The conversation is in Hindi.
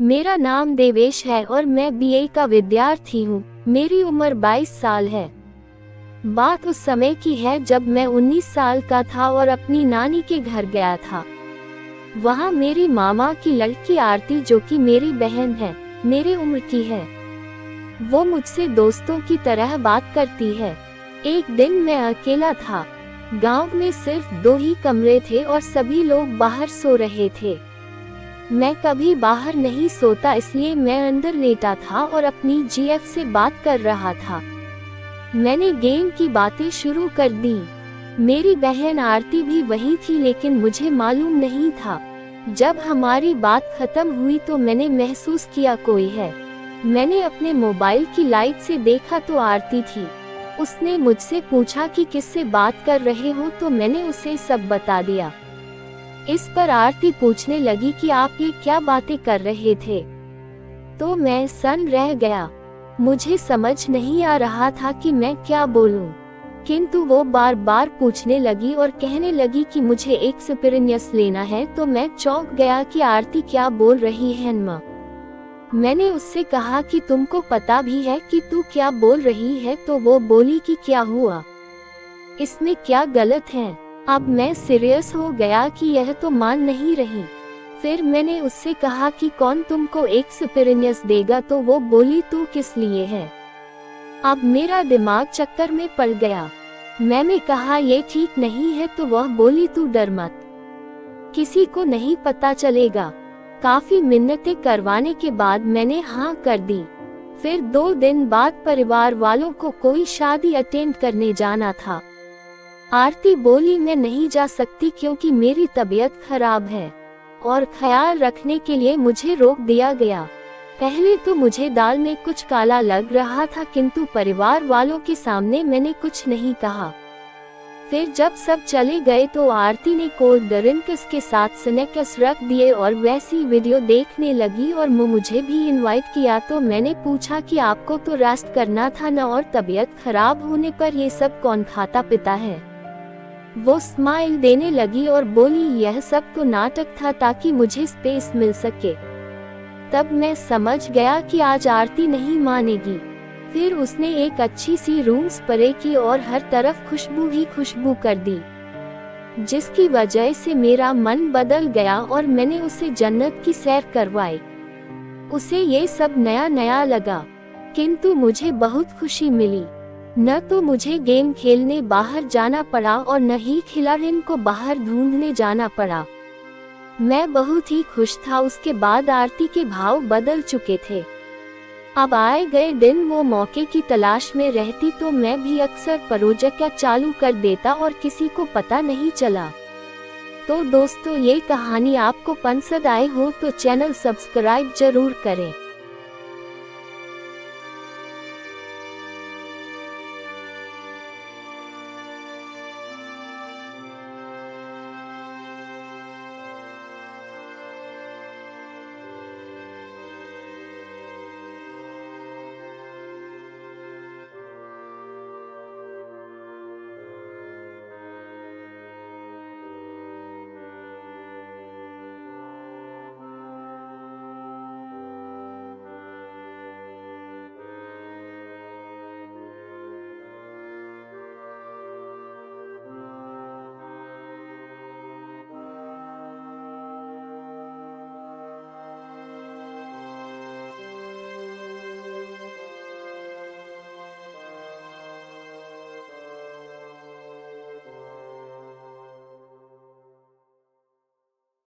मेरा नाम देवेश है और मैं बीए का विद्यार्थी हूँ। मेरी उम्र 22 साल है। बात उस समय की है जब मैं 19 साल का था और अपनी नानी के घर गया था। वहाँ मेरी मामा की लड़की आरती, जो कि मेरी बहन है, मेरे उम्र की है। वो मुझसे दोस्तों की तरह बात करती है। एक दिन मैं अकेला था। गांव में सिर्फ 2 ही कमरे थे और सभी लोग बाहर सो रहे थे। मैं कभी बाहर नहीं सोता, इसलिए मैं अंदर लेटा था और अपनी जीएफ से बात कर रहा था। मैंने गेम की बातें शुरू कर दी। मेरी बहन आरती भी वहीं थी, लेकिन मुझे मालूम नहीं था। जब हमारी बात खत्म हुई तो मैंने महसूस किया कोई है। मैंने अपने मोबाइल की लाइट से देखा तो आरती थी। उसने मुझसे पूछा कि किससे बात कर रहे हो, तो मैंने उसे सब बता दिया। इस पर आरती पूछने लगी कि आप ये क्या बातें कर रहे थे। तो मैं सन्न रह गया। मुझे समझ नहीं आ रहा था कि मैं क्या बोलूं। किंतु वो बार बार पूछने लगी और कहने लगी कि मुझे एक्सपीरियंस लेना है। तो मैं चौंक गया कि आरती क्या बोल रही है। मैंने उससे कहा कि तुमको पता भी है कि तू क्या बोल रही है। तो वो बोली कि क्या हुआ, इसमें क्या गलत है। अब मैं सीरियस हो गया कि यह तो मान नहीं रही। फिर मैंने उससे कहा कि कौन तुमको एक्सपीरियंस देगा। तो वो बोली तू किस लिए है। अब मेरा दिमाग चक्कर में पड़ गया। मैंने कहा ये ठीक नहीं है। तो वह बोली तू डर मत, किसी को नहीं पता चलेगा। काफी मिन्नतें करवाने के बाद मैंने हाँ कर दी। फिर 2 दिन बाद परिवार वालों को कोई शादी अटेंड करने जाना था। आरती बोली मैं नहीं जा सकती क्योंकि मेरी तबीयत खराब है और ख्याल रखने के लिए मुझे रोक दिया गया। पहले तो मुझे दाल में कुछ काला लग रहा था, किंतु परिवार वालों के सामने मैंने कुछ नहीं कहा। फिर जब सब चले गए तो आरती ने कोल्ड ड्रिंक्स के साथ स्नैक्स रख दिए और वैसी वीडियो देखने लगी और मुझे भी इनवाइट किया। तो मैंने पूछा कि आपको तो रेस्ट करना था न, और तबीयत खराब होने पर ये सब कौन खाता पीता है। वो स्माइल देने लगी और बोली यह सब तो नाटक था ताकि मुझे स्पेस मिल सके। तब मैं समझ गया कि आज आरती नहीं मानेगी। फिर उसने एक अच्छी सी रूम स्प्रे की और हर तरफ खुशबू ही खुशबू कर दी, जिसकी वजह से मेरा मन बदल गया और मैंने उसे जन्नत की सैर करवाई। उसे ये सब नया नया लगा, किंतु मुझे बहुत खुशी मिली। न तो मुझे गेम खेलने बाहर जाना पड़ा और न ही खिलाड़ी को बाहर ढूंढने जाना पड़ा। मैं बहुत ही खुश था। उसके बाद आरती के भाव बदल चुके थे। अब आए गए दिन वो मौके की तलाश में रहती, तो मैं भी अक्सर प्रोजेक्ट चालू कर देता और किसी को पता नहीं चला। तो दोस्तों, ये कहानी आपको पसंद आए हो तो चैनल सब्सक्राइब जरूर करें।